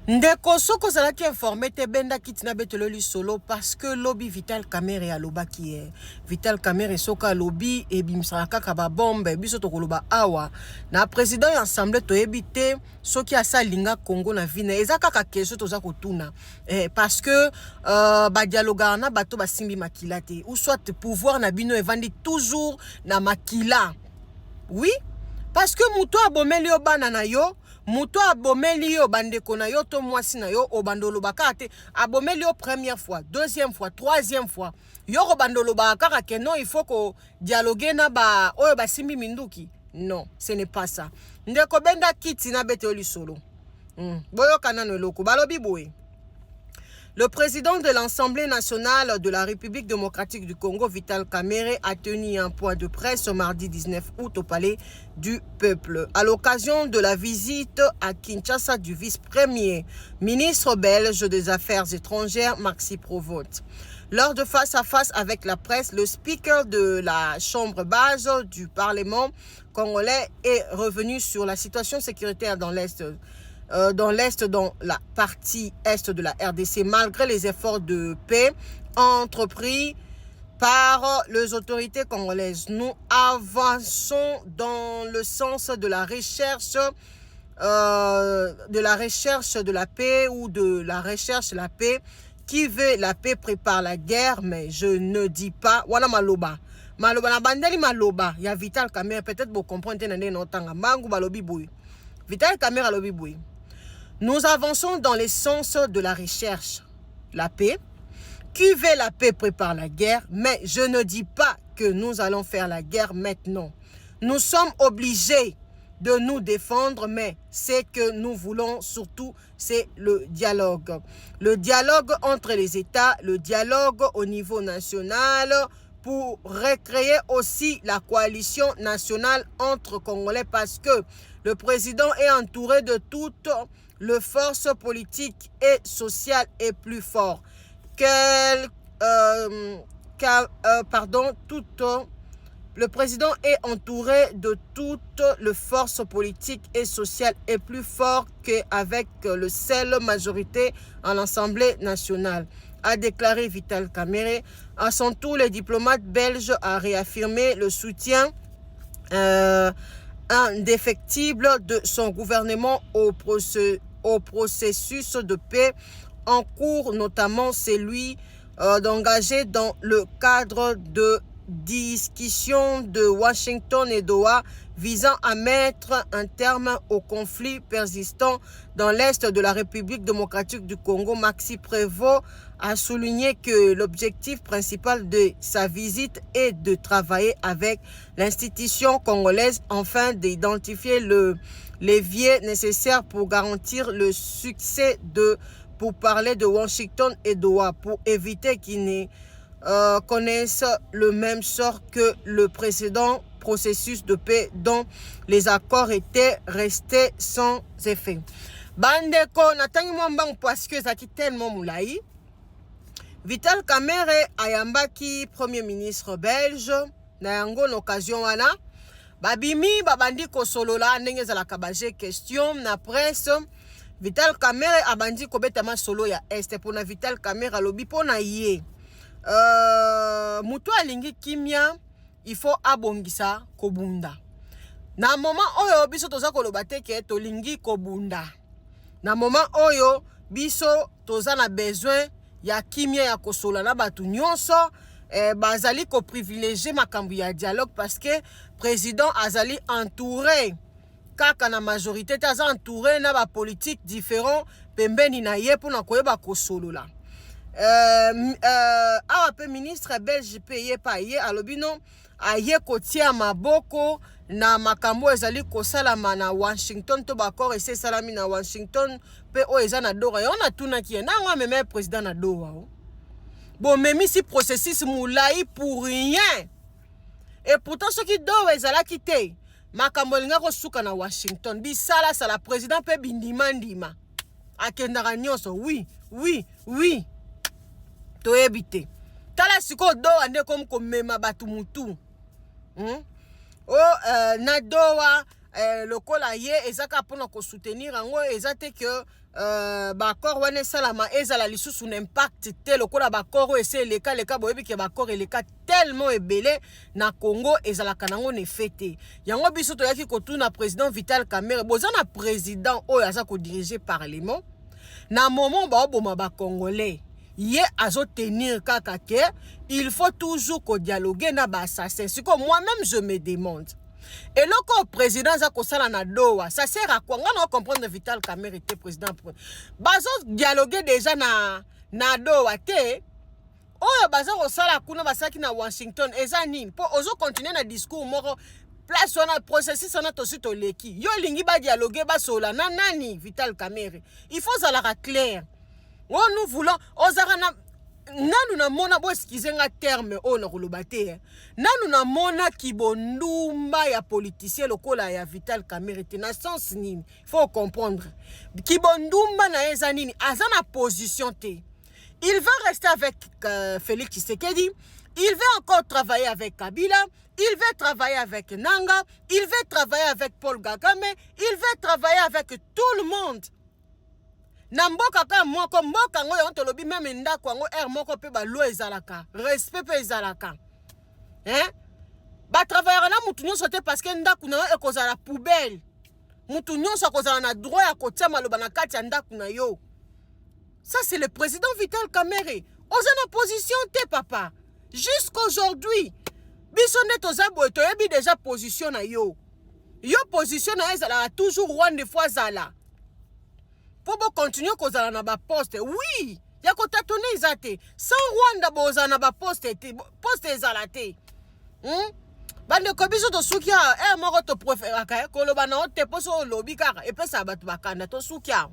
Ndeko soko zalaki informé te benda kitina betelo solo parce que lobby Vital Kamerhe aloba qui est Vital Kamerhe soka lobby et bimsaka kaka ba bombe biso tokoloba awa na président ya assemblée to ebité soki asalinga Congo na vine eza kaka question toza kotuna parce que ba dialoga na bato basimbi makila te ou soit pouvoir na bino evandi toujours na makila. Oui, parce que muto abomeli yo bana na yo, muto abomeli yo bandeko na yo to mwasi na yo obandolo bakate, abomeli yo première fois, deuxième fois, troisième fois. Yo obandolo bakaka ke non, il faut ko dialoguer na ba oyo basimbi minduki. Non, ce n'est pas ça. Ndeko benda kiti na bete oli solo. Boyo kanano loko balobi boye. Le président de l'Assemblée nationale de la République démocratique du Congo, Vital Kamerhe, a tenu un point de presse ce mardi 19 août au Palais du Peuple, à l'occasion de la visite à Kinshasa du vice-premier ministre belge des Affaires étrangères, Maxime Provost. Lors de face-à-face avec la presse, le speaker de la Chambre basse du Parlement congolais est revenu sur la situation sécuritaire dans l'Est, dans la partie est de la RDC, malgré les efforts de paix entrepris par les autorités congolaises. Nous avançons dans le sens de la recherche de la paix ou de la recherche de la paix. Qui veut la paix prépare la guerre, mais je ne dis pas. Voilà maloba. Maloba na bandeli maloba. Ya Vital Kamerhe, peut-être vous comprenez notanga mangu balobi boui. Vital Kamerhe alobi boui. Nous avançons dans le sens de la recherche, la paix. Qui veut la paix prépare la guerre, mais je ne dis pas que nous allons faire la guerre maintenant. Nous sommes obligés de nous défendre, mais ce que nous voulons surtout, c'est le dialogue. Le dialogue entre les États, le dialogue au niveau national, pour recréer aussi la coalition nationale entre Congolais, parce que le président est entouré de toutes les forces politiques et sociales et plus fort. Le président est entouré de toutes les forces politiques et sociales et plus fort qu'avec le seul majorité en l'Assemblée nationale, a déclaré Vital Kamerhe. À son tour, le diplomate belge a réaffirmé le soutien indéfectible de son gouvernement au processus de paix en cours, notamment celui d'engager dans le cadre de discussions de Washington et Doha visant à mettre un terme au conflit persistant dans l'Est de la République démocratique du Congo. Maxime Provost a souligné que l'objectif principal de sa visite est de travailler avec l'institution congolaise afin d'identifier le levier nécessaire pour garantir le succès pour parler de Washington et Doha, pour éviter qu'ils ne connaissent le même sort que le précédent processus de paix dont les accords étaient restés sans effet. Bandeko, natangi mwambang parce que zaki tellement moulaï. Vital Kamerhe ayambaki premier ministre belge na yango l'occasion wana. Babimi babandi kosolola ndenge zalaka baje question na presse. Vital Kamerhe abandi kobetama solo ya este pona Vital Kamerhe alobi pona ye. Mutu alingi kimia, il faut abongisa kobunda. Na moment oyo biso toza koloba te ke tolingi kobunda. Na moment oyo biso toza na besoin ya kimia ya kosola na batu nyonso. Bazali ko privilégier makambu ya dialogue parce que président azali entouré kaka na majorité taza entouré na ba politique différent pembeni na ye pona koyeba kosolola. Awa pe ministre belge pe ye pa ye alobi non aye kotia maboko na makambo ezali kosalama na Washington to bakor ese salami na Washington pe o eza na Doha on a tunaki ye nango ameme président na Doha bon même si processus moulai pour rien et pourtant ce qui Doha ezalaki te makambo linga ko suka na Washington bisala sala président pe bindima ndima akendaka nyonso oui to ebite tala siko Doha nde comme komema batu mutu na Doha lokola ye ezaka pona ko soutenir yango ezate que bakor wana salama ezala lisusu n'impact te lokola bakor ese leka boyebi ke bakor eleka tellement ebele na Congo ezalaka nango ne fete yango biso toyaki kotuna président Vital Kamerhe boza na président oyo aza ko diriger parlement na moment baoboma ba congolais ye azo tenir kaka ke il faut toujours ko dialoguer na ba assassin siko moi-même je me demande et le président za kosala na doa ça sert à quoi ngana comprendre Vital Kamerhe était président bazo dialoguer déjà na doa te oyo bazo kosala kuna basaki na Washington eza nini po ozo continuer na discours moko place wana processus wana tosi toleki yo lingi ba dialoguer ba sola na nani Vital Kamerhe il faut zala clair oh nous voulons ozara na nanu na mona bo eskizenga terme o na koloba te nanu na mona kibondumba ya politicien lokola ya Vital Kamerhe te na sens nini faut comprendre kibondumba na eza nini aza na position te il va rester avec Félix Tshisekedi il veut encore travailler avec Kabila il veut travailler avec Nanga il veut travailler avec Paul Kagame il veut travailler avec tout le monde na mboka ka moko mboka ngo yon tolobi même ndako ngo moko pe ba lo ezalaka respect pe ezalaka ba travailler na mutu nyonso te parce que ndako na yo ekozala poubelle mutu nyonso akozala na droit ya kotia maloba na kati ya ndako na yo ça c'est le président Vital Kamerhe oza na position te papa jusqu'aujourd'hui biso nde toza boye toyebi déjà position na yo position na ezala toujours Rwanda fois zala pour continuer kozala na ba poste oui ya ko tatone izate sans Rwanda boza na ba poste ezala te bande ko biso to sukia moko to préféraka koloba na ote poso lobi kaka epesa bato bakanda to sukia